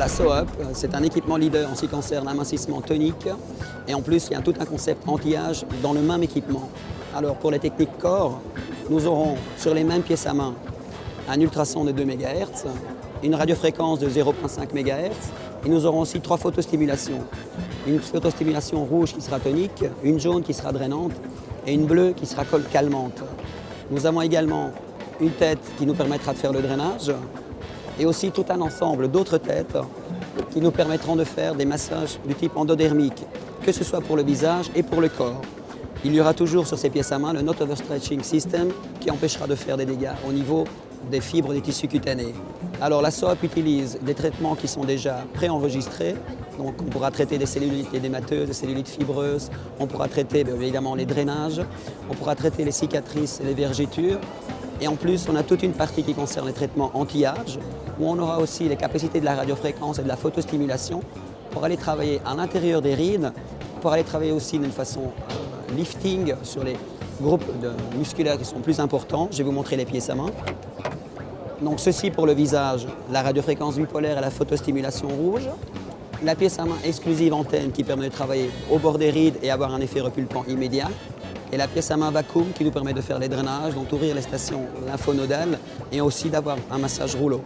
la SOUP, c'est un équipement leader en ce qui concerne l'amincissement tonique. Et en plus, il y a tout un concept anti-âge dans le même équipement. Alors pour les techniques corps, nous aurons sur les mêmes pièces à main un ultrason de 2 MHz, une radiofréquence de 0,5 MHz et nous aurons aussi 3 photostimulations. Une photostimulation rouge qui sera tonique, une jaune qui sera drainante et une bleue qui sera calmante. Nous avons également une tête qui nous permettra de faire le drainage et aussi tout un ensemble d'autres têtes qui nous permettront de faire des massages du type endodermique, que ce soit pour le visage et pour le corps. Il y aura toujours sur ces pièces à main le Not Overstretching System qui empêchera de faire des dégâts au niveau des fibres des tissus cutanés. Alors la SOUP utilise des traitements qui sont déjà préenregistrés. Donc on pourra traiter des cellulites édémateuses, des cellulites fibreuses, on pourra traiter bien évidemment les drainages, on pourra traiter les cicatrices et les vergetures. Et en plus, on a toute une partie qui concerne les traitements anti-âge, où on aura aussi les capacités de la radiofréquence et de la photostimulation pour aller travailler à l'intérieur des rides, pour aller travailler aussi d'une façon lifting sur les groupes musculaires qui sont plus importants. Je vais vous montrer les pièces à main. Donc ceci pour le visage, la radiofréquence bipolaire et la photostimulation rouge. La pièce à main exclusive antenne qui permet de travailler au bord des rides et avoir un effet repulpant immédiat. Et la pièce à main vacuum qui nous permet de faire les drainages, d'entourir les stations lympho-nodales et aussi d'avoir un massage rouleau.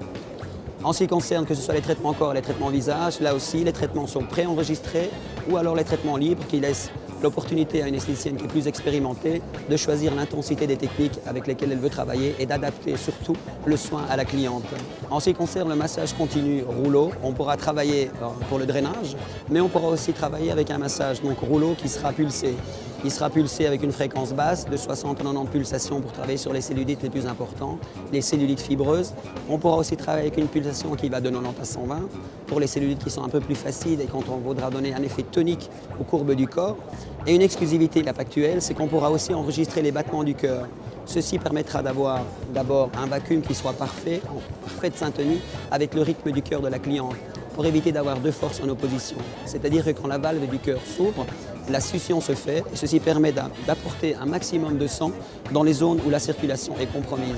En ce qui concerne que ce soit les traitements corps et les traitements visage, là aussi les traitements sont préenregistrés ou alors les traitements libres qui laissent l'opportunité à une esthéticienne qui est plus expérimentée de choisir l'intensité des techniques avec lesquelles elle veut travailler et d'adapter surtout le soin à la cliente. En ce qui concerne le massage continu rouleau, on pourra travailler pour le drainage, mais on pourra aussi travailler avec un massage donc rouleau qui sera pulsé. Il sera pulsé avec une fréquence basse de 60 à 90 pulsations pour travailler sur les cellulites les plus importantes, les cellulites fibreuses. On pourra aussi travailler avec une pulsation qui va de 90 à 120 pour les cellulites qui sont un peu plus faciles et quand on voudra donner un effet tonique aux courbes du corps. Et une exclusivité actuelle, c'est qu'on pourra aussi enregistrer les battements du cœur. Ceci permettra d'avoir d'abord un vacuum qui soit parfait, en parfaite syntonie avec le rythme du cœur de la cliente, pour éviter d'avoir deux forces en opposition. C'est-à-dire que quand la valve du cœur s'ouvre, la succion se fait et ceci permet d'apporter un maximum de sang dans les zones où la circulation est compromise.